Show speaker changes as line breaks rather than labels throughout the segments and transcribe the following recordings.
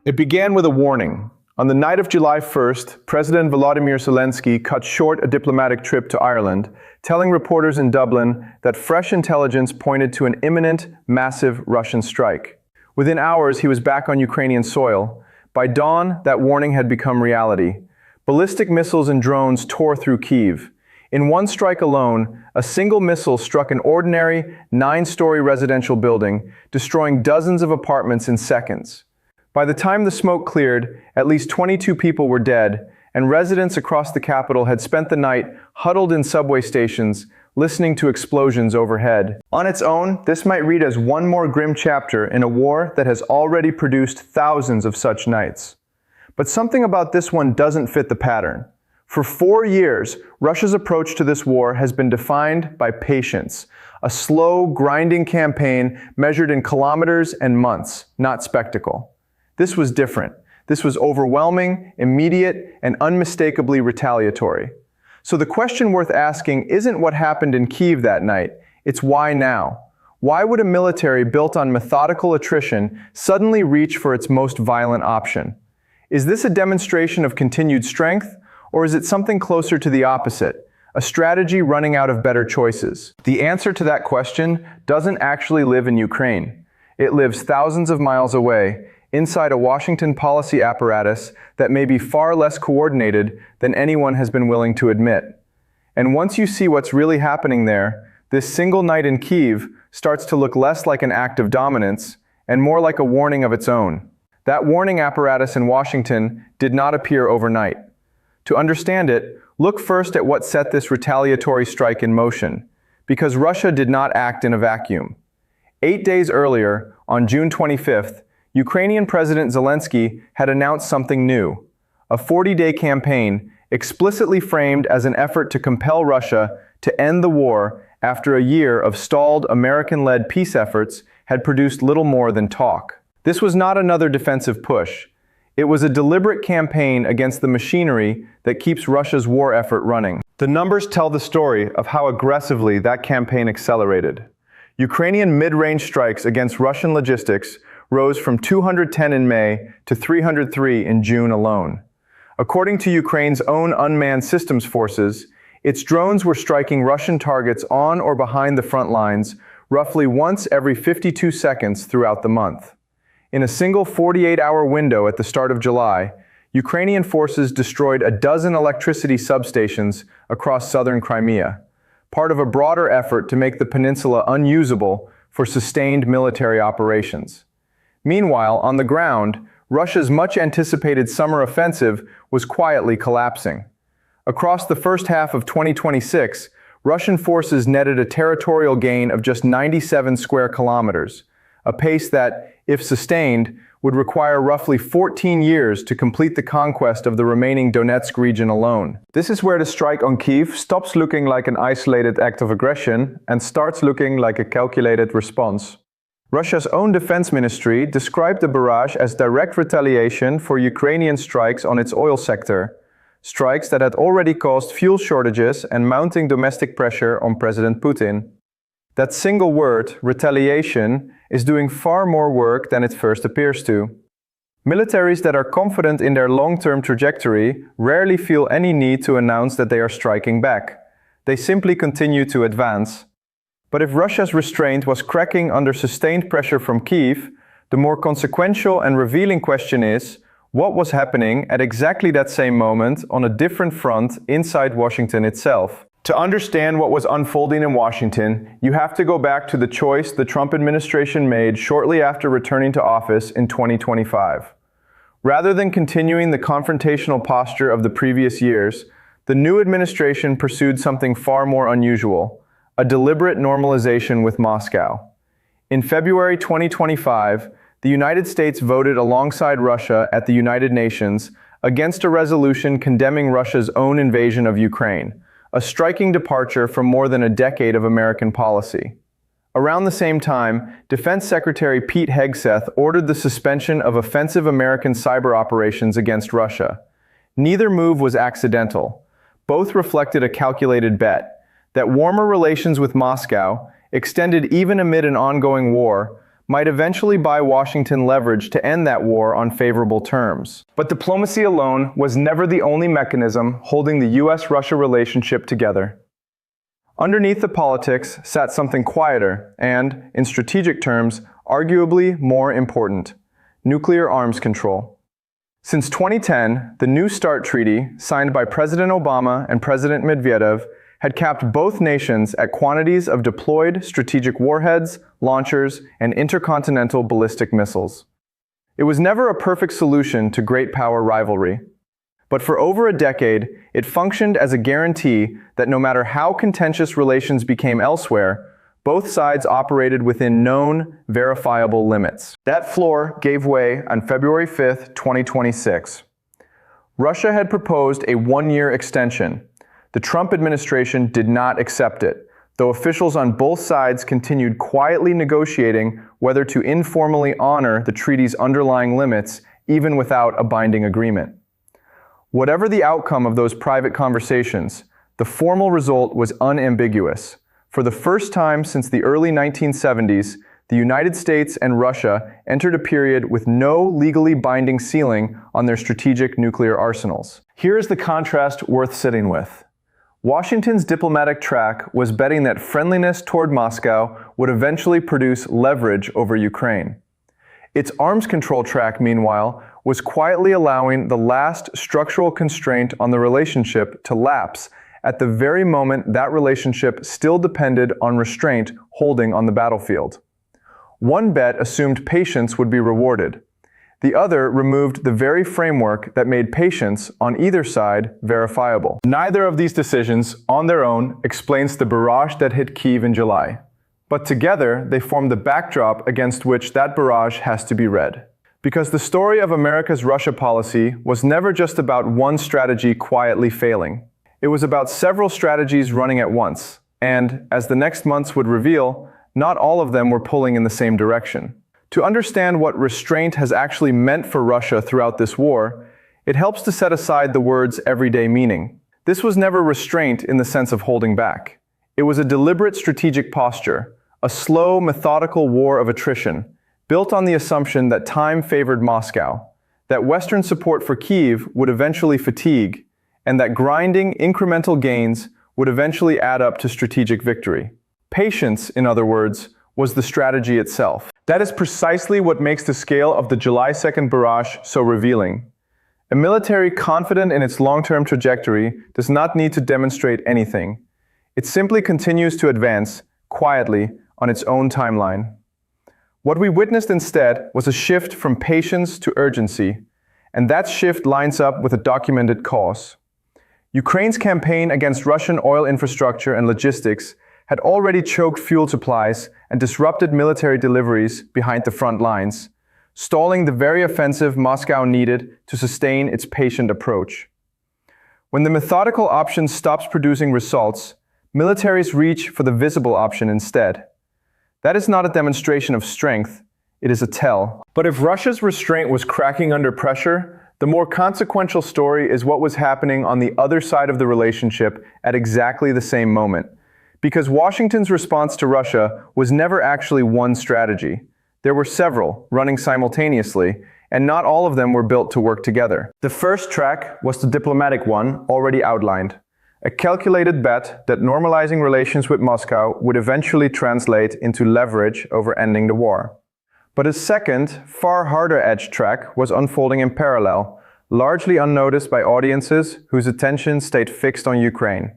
It began with a warning. On the night of July 1st, President Volodymyr Zelensky cut short a diplomatic trip to Ireland, telling reporters in Dublin that fresh intelligence pointed to an imminent, massive Russian strike. Within hours, he was back on Ukrainian soil. By dawn, that warning had become reality. Ballistic missiles and drones tore through Kyiv. In one strike alone, a single missile struck an ordinary, 9-story residential building, destroying dozens of apartments in seconds. By the time the smoke cleared, at least 22 people were dead, and residents across the capital had spent the night huddled in subway stations, listening to explosions overhead. On its own, this might read as one more grim chapter in a war that has already produced thousands of such nights. But something about this one doesn't fit the pattern. For 4 years, Russia's approach to this war has been defined by patience, a slow, grinding campaign measured in kilometers and months, not spectacle. This was different. This was overwhelming, immediate, and unmistakably retaliatory. So the question worth asking isn't what happened in Kyiv that night, it's why now? Why would a military built on methodical attrition suddenly reach for its most violent option? Is this a demonstration of continued strength, or is it something closer to the opposite, a strategy running out of better choices? The answer to that question doesn't actually live in Ukraine. It lives thousands of miles away, inside a Washington policy apparatus that may be far less coordinated than anyone has been willing to admit. And once you see what's really happening there, this single night in Kyiv starts to look less like an act of dominance and more like a warning of its own. That warning apparatus in Washington did not appear overnight. To understand it, look first at what set this retaliatory strike in motion, because Russia did not act in a vacuum. 8 days earlier, on June 25th, Ukrainian President Zelensky had announced something new, a 40-day campaign explicitly framed as an effort to compel Russia to end the war after a year of stalled American-led peace efforts had produced little more than talk. This was not another defensive push. It was a deliberate campaign against the machinery that keeps Russia's war effort running. The numbers tell the story of how aggressively that campaign accelerated. Ukrainian mid-range strikes against Russian logistics rose from 210 in May to 303 in June alone. According to Ukraine's own unmanned systems forces, its drones were striking Russian targets on or behind the front lines roughly once every 52 seconds throughout the month. In a single 48-hour window at the start of July, Ukrainian forces destroyed a dozen electricity substations across southern Crimea, part of a broader effort to make the peninsula unusable for sustained military operations. Meanwhile, on the ground, Russia's much-anticipated summer offensive was quietly collapsing. Across the first half of 2026, Russian forces netted a territorial gain of just 97 square kilometers, a pace that, if sustained, would require roughly 14 years to complete the conquest of the remaining Donetsk region alone. This is where the strike on Kyiv stops looking like an isolated act of aggression and starts looking like a calculated response. Russia's own defense ministry described the barrage as direct retaliation for Ukrainian strikes on its oil sector, strikes that had already caused fuel shortages and mounting domestic pressure on President Putin. That single word, retaliation, is doing far more work than it first appears to. Militaries that are confident in their long-term trajectory rarely feel any need to announce that they are striking back. They simply continue to advance. But if Russia's restraint was cracking under sustained pressure from Kyiv, the more consequential and revealing question is, what was happening at exactly that same moment on a different front inside Washington itself? To understand what was unfolding in Washington, you have to go back to the choice the Trump administration made shortly after returning to office in 2025. Rather than continuing the confrontational posture of the previous years, the new administration pursued something far more unusual: a deliberate normalization with Moscow. In February 2025, the United States voted alongside Russia at the United Nations against a resolution condemning Russia's own invasion of Ukraine, a striking departure from more than a decade of American policy. Around the same time, Defense Secretary Pete Hegseth ordered the suspension of offensive American cyber operations against Russia. Neither move was accidental. Both reflected a calculated bet that warmer relations with Moscow, extended even amid an ongoing war, might eventually buy Washington leverage to end that war on favorable terms. But diplomacy alone was never the only mechanism holding the US-Russia relationship together. Underneath the politics sat something quieter and, in strategic terms, arguably more important: nuclear arms control. Since 2010, the New START Treaty, signed by President Obama and President Medvedev, had capped both nations at quantities of deployed strategic warheads, launchers, and intercontinental ballistic missiles. It was never a perfect solution to great power rivalry. But for over a decade, it functioned as a guarantee that no matter how contentious relations became elsewhere, both sides operated within known, verifiable limits. That floor gave way on February 5, 2026. Russia had proposed a one-year extension. The Trump administration did not accept it, though officials on both sides continued quietly negotiating whether to informally honor the treaty's underlying limits even without a binding agreement. Whatever the outcome of those private conversations, the formal result was unambiguous. For the first time since the early 1970s, the United States and Russia entered a period with no legally binding ceiling on their strategic nuclear arsenals. Here is the contrast worth sitting with. Washington's diplomatic track was betting that friendliness toward Moscow would eventually produce leverage over Ukraine. Its arms control track, meanwhile, was quietly allowing the last structural constraint on the relationship to lapse at the very moment that relationship still depended on restraint holding on the battlefield. One bet assumed patience would be rewarded. The other removed the very framework that made patience on either side verifiable. Neither of these decisions, on their own, explains the barrage that hit Kyiv in July. But together, they form the backdrop against which that barrage has to be read. Because the story of America's Russia policy was never just about one strategy quietly failing. It was about several strategies running at once, and, as the next months would reveal, not all of them were pulling in the same direction. To understand what restraint has actually meant for Russia throughout this war, it helps to set aside the word's everyday meaning. This was never restraint in the sense of holding back. It was a deliberate strategic posture, a slow, methodical war of attrition, built on the assumption that time favored Moscow, that Western support for Kyiv would eventually fatigue, and that grinding, incremental gains would eventually add up to strategic victory. Patience, in other words, was the strategy itself. That is precisely what makes the scale of the July 2nd barrage so revealing. A military confident in its long-term trajectory does not need to demonstrate anything. It simply continues to advance, quietly, on its own timeline. What we witnessed instead was a shift from patience to urgency, and that shift lines up with a documented cause. Ukraine's campaign against Russian oil infrastructure and logistics had already choked fuel supplies and disrupted military deliveries behind the front lines, stalling the very offensive Moscow needed to sustain its patient approach. When the methodical option stops producing results, militaries reach for the visible option instead. That is not a demonstration of strength, it is a tell. But if Russia's restraint was cracking under pressure, the more consequential story is what was happening on the other side of the relationship at exactly the same moment. Because Washington's response to Russia was never actually one strategy. There were several, running simultaneously, and not all of them were built to work together. The first track was the diplomatic one, already outlined. A calculated bet that normalizing relations with Moscow would eventually translate into leverage over ending the war. But a second, far harder-edged track was unfolding in parallel, largely unnoticed by audiences whose attention stayed fixed on Ukraine.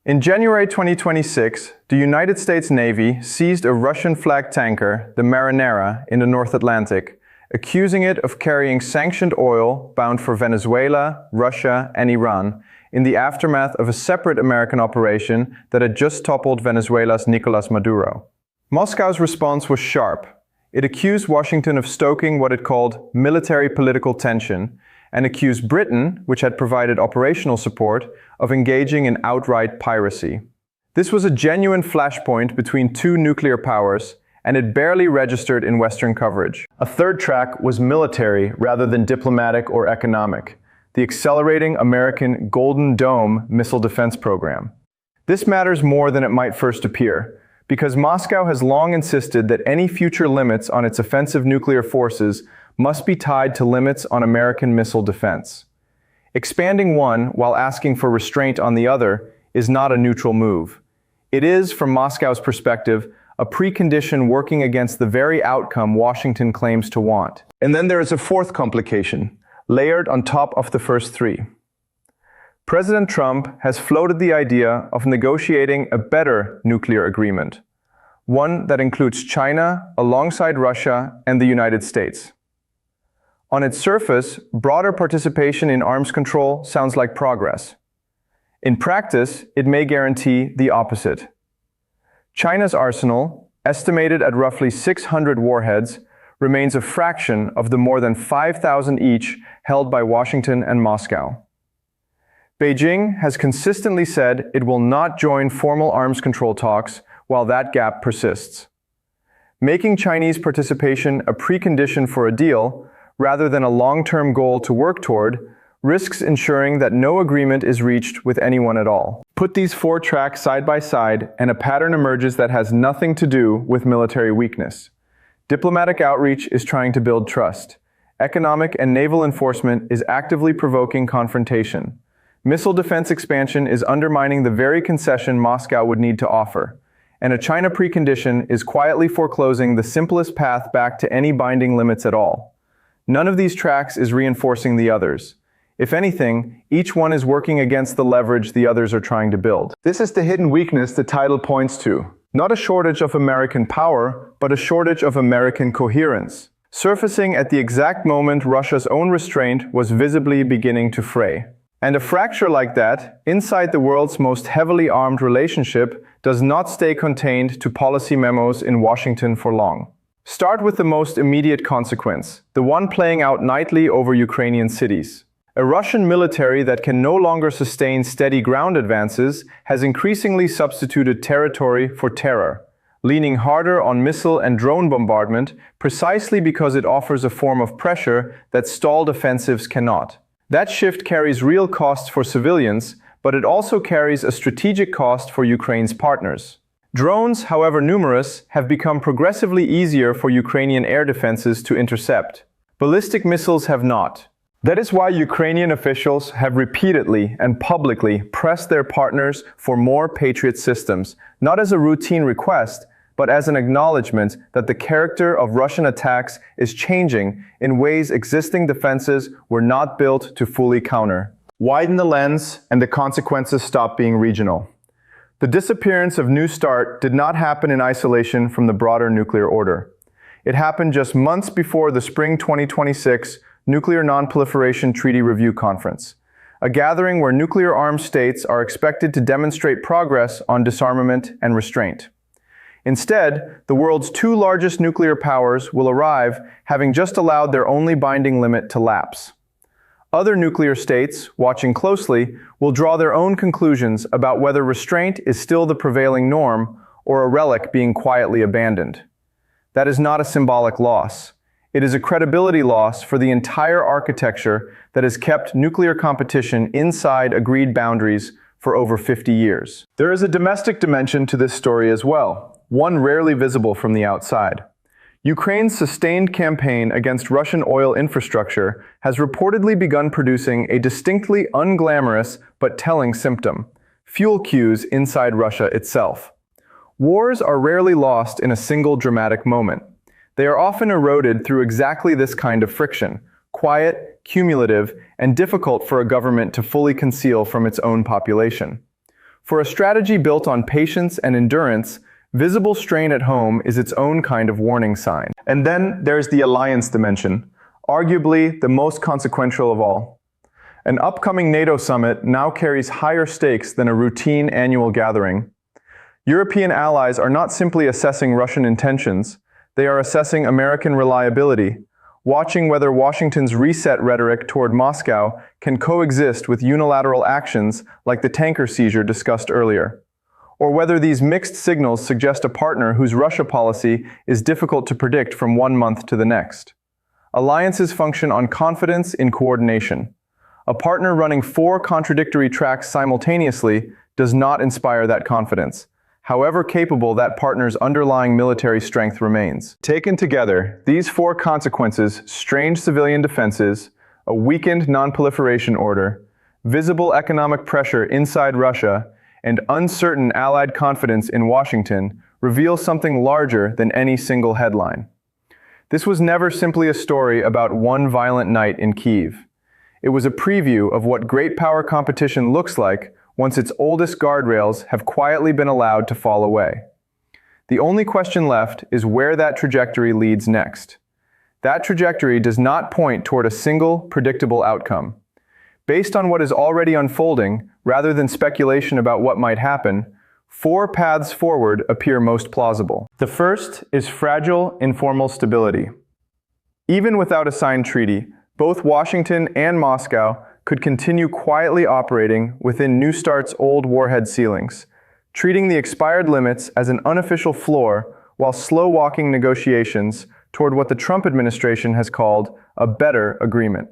In January 2026, the United States Navy seized a Russian-flagged tanker, the Marinera, in the North Atlantic, accusing it of carrying sanctioned oil bound for Venezuela, Russia, and Iran, in the aftermath of a separate American operation that had just toppled Venezuela's Nicolás Maduro. Moscow's response was sharp. It accused Washington of stoking what it called military political tension, and accused Britain, which had provided operational support, of engaging in outright piracy. This was a genuine flashpoint between two nuclear powers, and it barely registered in Western coverage. A third track was military rather than diplomatic or economic, the accelerating American Golden Dome missile defense program. This matters more than it might first appear, because Moscow has long insisted that any future limits on its offensive nuclear forces must be tied to limits on American missile defense. Expanding one while asking for restraint on the other is not a neutral move. It is, from Moscow's perspective, a precondition working against the very outcome Washington claims to want. And then there is a fourth complication, layered on top of the first three. President Trump has floated the idea of negotiating a better nuclear agreement, one that includes China alongside Russia and the United States. On its surface, broader participation in arms control sounds like progress. In practice, it may guarantee the opposite. China's arsenal, estimated at roughly 600 warheads, remains a fraction of the more than 5,000 each held by Washington and Moscow. Beijing has consistently said it will not join formal arms control talks while that gap persists. Making Chinese participation a precondition for a deal, rather than a long-term goal to work toward, risks ensuring that no agreement is reached with anyone at all. Put these four tracks side by side, and a pattern emerges that has nothing to do with military weakness. Diplomatic outreach is trying to build trust. Economic and naval enforcement is actively provoking confrontation. Missile defense expansion is undermining the very concession Moscow would need to offer. And a China precondition is quietly foreclosing the simplest path back to any binding limits at all. None of these tracks is reinforcing the others. If anything, each one is working against the leverage the others are trying to build. This is the hidden weakness the title points to. Not a shortage of American power, but a shortage of American coherence, surfacing at the exact moment Russia's own restraint was visibly beginning to fray. And a fracture like that, inside the world's most heavily armed relationship, does not stay contained to policy memos in Washington for long. Start with the most immediate consequence, the one playing out nightly over Ukrainian cities. A Russian military that can no longer sustain steady ground advances has increasingly substituted territory for terror, leaning harder on missile and drone bombardment precisely because it offers a form of pressure that stalled offensives cannot. That shift carries real costs for civilians, but it also carries a strategic cost for Ukraine's partners. Drones, however numerous, have become progressively easier for Ukrainian air defenses to intercept. Ballistic missiles have not. That is why Ukrainian officials have repeatedly and publicly pressed their partners for more Patriot systems, not as a routine request, but as an acknowledgement that the character of Russian attacks is changing in ways existing defenses were not built to fully counter. Widen the lens, and the consequences stop being regional. The disappearance of New START did not happen in isolation from the broader nuclear order. It happened just months before the Spring 2026 Nuclear Non-Proliferation Treaty Review Conference, a gathering where nuclear-armed states are expected to demonstrate progress on disarmament and restraint. Instead, the world's two largest nuclear powers will arrive having just allowed their only binding limit to lapse. Other nuclear states, watching closely, will draw their own conclusions about whether restraint is still the prevailing norm or a relic being quietly abandoned. That is not a symbolic loss. It is a credibility loss for the entire architecture that has kept nuclear competition inside agreed boundaries for over 50 years. There is a domestic dimension to this story as well, one rarely visible from the outside. Ukraine's sustained campaign against Russian oil infrastructure has reportedly begun producing a distinctly unglamorous but telling symptom: fuel queues inside Russia itself. Wars are rarely lost in a single dramatic moment. They are often eroded through exactly this kind of friction, quiet, cumulative, and difficult for a government to fully conceal from its own population. For a strategy built on patience and endurance, visible strain at home is its own kind of warning sign. And then there's the alliance dimension, arguably the most consequential of all. An upcoming NATO summit now carries higher stakes than a routine annual gathering. European allies are not simply assessing Russian intentions, they are assessing American reliability, watching whether Washington's reset rhetoric toward Moscow can coexist with unilateral actions like the tanker seizure discussed earlier, or whether these mixed signals suggest a partner whose Russia policy is difficult to predict from one month to the next. Alliances function on confidence in coordination. A partner running 4 contradictory tracks simultaneously does not inspire that confidence. however capable that partner's underlying military strength remains. Taken together, these four consequences, strained civilian defenses, a weakened non-proliferation order, visible economic pressure inside Russia, and uncertain Allied confidence in Washington, reveal something larger than any single headline. This was never simply a story about one violent night in Kyiv. It was a preview of what great power competition looks like once its oldest guardrails have quietly been allowed to fall away. The only question left is where that trajectory leads next. That trajectory does not point toward a single, predictable outcome. Based on what is already unfolding, rather than speculation about what might happen, four paths forward appear most plausible. The first is fragile, informal stability. Even without a signed treaty, both Washington and Moscow could continue quietly operating within New START's old warhead ceilings, treating the expired limits as an unofficial floor while slow-walking negotiations toward what the Trump administration has called a better agreement.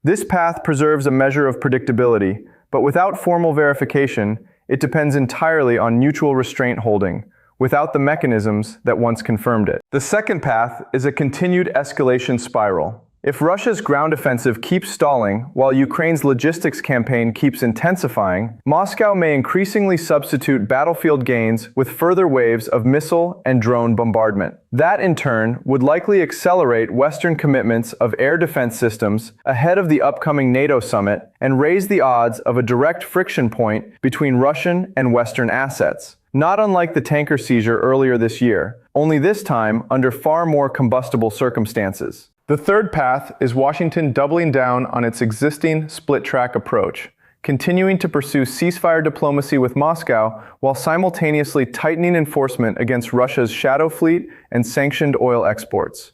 This path preserves a measure of predictability, but without formal verification, it depends entirely on mutual restraint holding, without the mechanisms that once confirmed it. The second path is a continued escalation spiral. If Russia's ground offensive keeps stalling while Ukraine's logistics campaign keeps intensifying, Moscow may increasingly substitute battlefield gains with further waves of missile and drone bombardment. That, in turn, would likely accelerate Western commitments of air defense systems ahead of the upcoming NATO summit and raise the odds of a direct friction point between Russian and Western assets. Not unlike the tanker seizure earlier this year, only this time under far more combustible circumstances. The third path is Washington doubling down on its existing split-track approach, continuing to pursue ceasefire diplomacy with Moscow while simultaneously tightening enforcement against Russia's shadow fleet and sanctioned oil exports.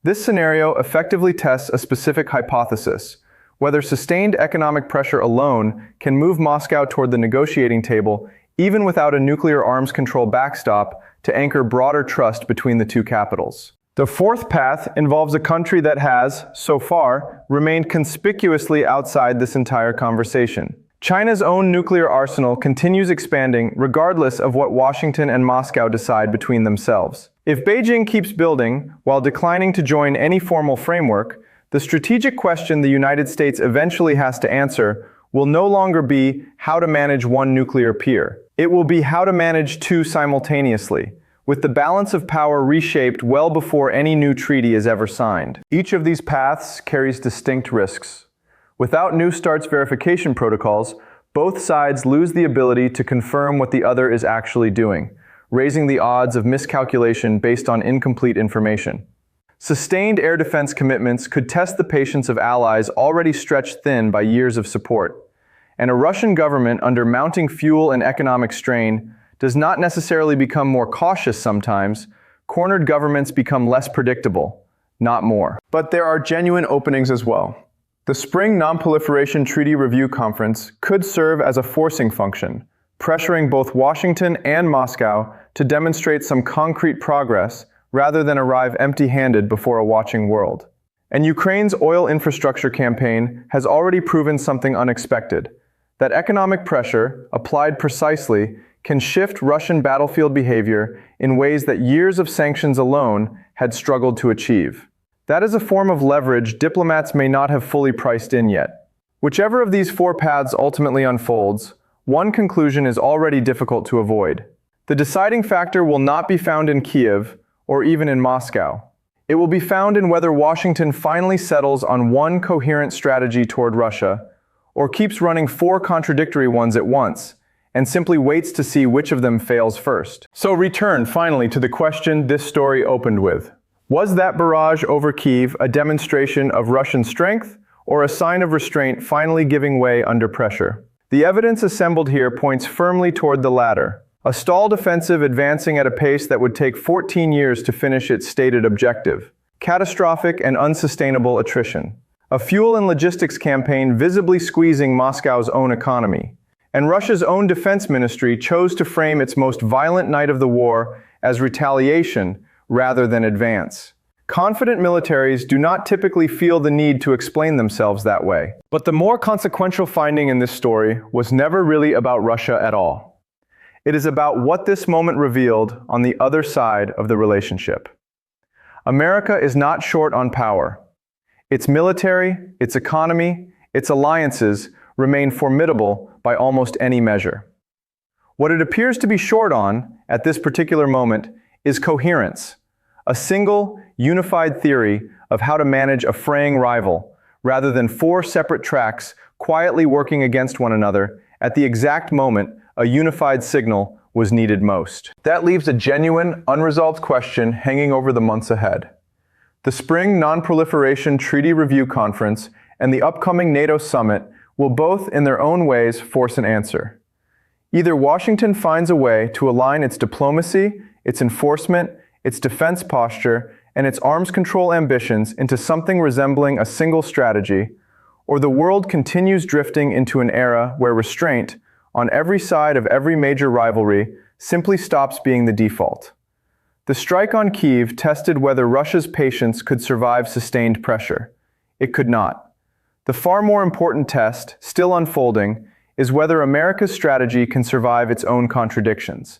This scenario effectively tests a specific hypothesis: whether sustained economic pressure alone can move Moscow toward the negotiating table even without a nuclear arms control backstop to anchor broader trust between the two capitals. The fourth path involves a country that has, so far, remained conspicuously outside this entire conversation. China's own nuclear arsenal continues expanding regardless of what Washington and Moscow decide between themselves. If Beijing keeps building while declining to join any formal framework, the strategic question the United States eventually has to answer will no longer be how to manage one nuclear peer. It will be how to manage two simultaneously, with the balance of power reshaped well before any new treaty is ever signed. Each of these paths carries distinct risks. Without New START's verification protocols, both sides lose the ability to confirm what the other is actually doing, raising the odds of miscalculation based on incomplete information. Sustained air defense commitments could test the patience of allies already stretched thin by years of support. And a Russian government under mounting fuel and economic strain does not necessarily become more cautious sometimes. Cornered governments become less predictable, not more. But there are genuine openings as well. The Spring Non-Proliferation Treaty Review Conference could serve as a forcing function, pressuring both Washington and Moscow to demonstrate some concrete progress rather than arrive empty-handed before a watching world. And Ukraine's oil infrastructure campaign has already proven something unexpected: that economic pressure, applied precisely, can shift Russian battlefield behavior in ways that years of sanctions alone had struggled to achieve. That is a form of leverage diplomats may not have fully priced in yet. Whichever of these four paths ultimately unfolds, one conclusion is already difficult to avoid. The deciding factor will not be found in Kyiv or even in Moscow. It will be found in whether Washington finally settles on one coherent strategy toward Russia, or keeps running four contradictory ones at once, and simply waits to see which of them fails first. So return finally to the question this story opened with. Was that barrage over Kyiv a demonstration of Russian strength, or a sign of restraint finally giving way under pressure? The evidence assembled here points firmly toward the latter. A stalled offensive advancing at a pace that would take 14 years to finish its stated objective. Catastrophic and unsustainable attrition. A fuel and logistics campaign visibly squeezing Moscow's own economy. And Russia's own defense ministry chose to frame its most violent night of the war as retaliation rather than advance. Confident militaries do not typically feel the need to explain themselves that way. But the more consequential finding in this story was never really about Russia at all. It is about what this moment revealed on the other side of the relationship. America is not short on power. Its military, its economy, its alliances remain formidable by almost any measure. What it appears to be short on, at this particular moment, is coherence, a single, unified theory of how to manage a fraying rival, rather than four separate tracks quietly working against one another at the exact moment a unified signal was needed most. That leaves a genuine, unresolved question hanging over the months ahead. The Spring Non-Proliferation Treaty Review Conference and the upcoming NATO summit will both, in their own ways, force an answer. Either Washington finds a way to align its diplomacy, its enforcement, its defense posture, and its arms control ambitions into something resembling a single strategy, or the world continues drifting into an era where restraint, on every side of every major rivalry, simply stops being the default. The strike on Kyiv tested whether Russia's patience could survive sustained pressure. It could not. The far more important test, still unfolding, is whether America's strategy can survive its own contradictions.